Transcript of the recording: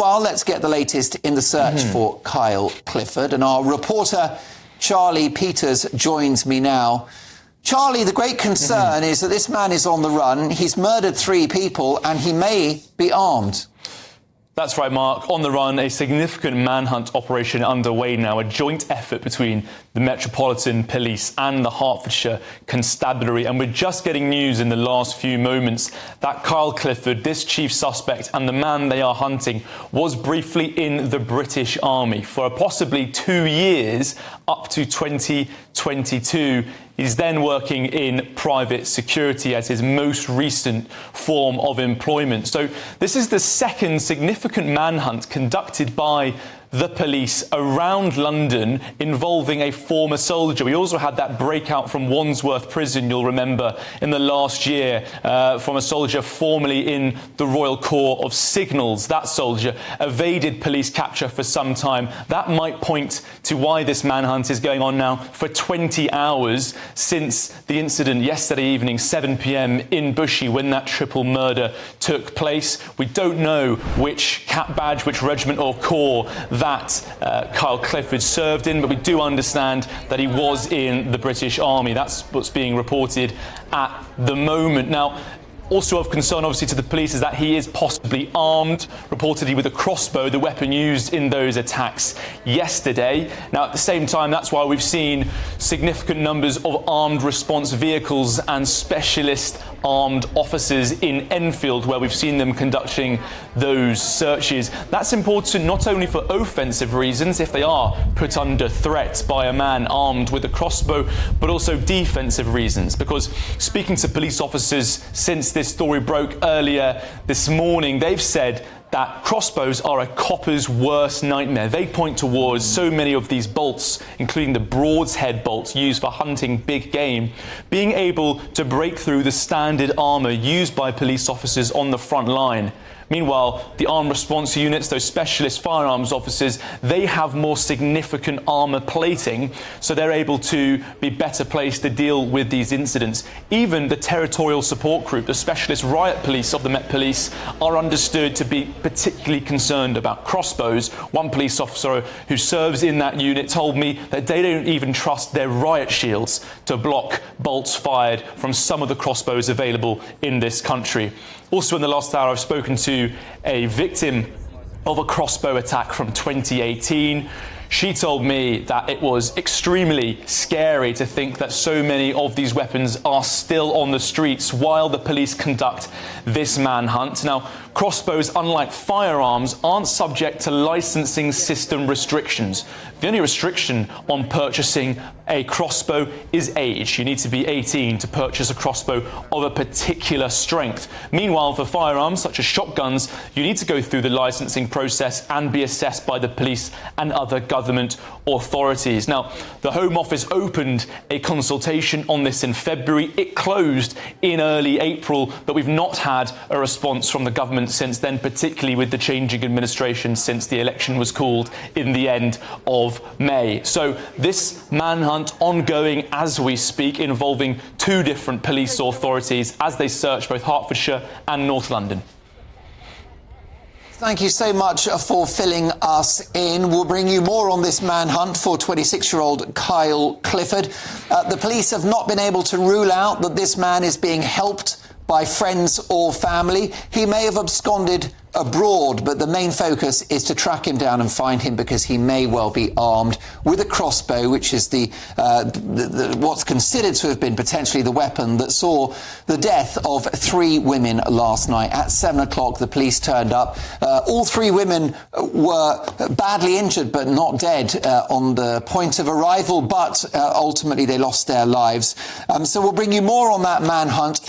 Meanwhile, let's get the latest in the search for Kyle Clifford. And our reporter, Charlie Peters, joins me now. Charlie, the great concern is that this man is on the run. He's murdered 3 people and he may be armed. That's right, Mark. On the run, a significant manhunt operation underway now, a joint effort between the Metropolitan Police and the Hertfordshire Constabulary. And we're just getting news in the last few moments that Kyle Clifford, this chief suspect and the man they are hunting, was briefly in the British Army for possibly 2 years, up to 2022. He's then working in private security as his most recent form of employment. So this is the second significant manhunt conducted by the police around London involving a former soldier. We also had that breakout from Wandsworth Prison, you'll remember, in the last year, from a soldier formerly in the Royal Corps of Signals. That soldier evaded police capture for some time. That might point to why this manhunt is going on now for 20 hours since the incident yesterday evening, 7 p.m. in Bushey, when that triple murder took place. We don't know which cap badge, which regiment or corps that Kyle Clifford served in, but we do understand that he was in the British Army. That's what's being reported at the moment. Now, also of concern, obviously, to the police is that he is possibly armed, reportedly with a crossbow, the weapon used in those attacks yesterday. Now, at the same time, that's why we've seen significant numbers of armed response vehicles and specialist armed officers in Enfield, where we've seen them conducting those searches. That's important not only for offensive reasons, if they are put under threat by a man armed with a crossbow, but also defensive reasons, because speaking to police officers since this story broke earlier this morning, they've said that crossbows are a copper's worst nightmare. They point towards so many of these bolts, including the broad's head bolts used for hunting big game, being able to break through the standard armour used by police officers on the front line. Meanwhile, the armed response units, those specialist firearms officers, they have more significant armour plating, so they're able to be better placed to deal with these incidents. Even the territorial support group, the specialist riot police of the Met Police, are understood to be particularly concerned about crossbows. One police officer who serves in that unit told me that they don't even trust their riot shields to block bolts fired from some of the crossbows available in this country. Also, in the last hour, I've spoken to a victim of a crossbow attack from 2018. She told me that it was extremely scary to think that so many of these weapons are still on the streets while the police conduct this manhunt. Now, crossbows, unlike firearms, aren't subject to licensing system restrictions. The only restriction on purchasing a crossbow is age. You need to be 18 to purchase a crossbow of a particular strength. Meanwhile, for firearms such as shotguns, you need to go through the licensing process and be assessed by the police and other government authorities. Now, the Home Office opened a consultation on this in February. It closed in early April, but we've not had a response from the government since then, particularly with the changing administration since the election was called in the end of May. So this manhunt ongoing as we speak, involving 2 different police authorities as they search both Hertfordshire and North London. Thank you so much for filling us in. We'll bring you more on this manhunt for 26-year-old Kyle Clifford. The police have not been able to rule out that this man is being helped by friends or family. He may have absconded abroad, but the main focus is to track him down and find him, because he may well be armed with a crossbow, which is what's considered to have been potentially the weapon that saw the death of 3 women last night. At 7 o'clock, the police turned up. All 3 women were badly injured but not dead on the point of arrival, but ultimately they lost their lives. So we'll bring you more on that manhunt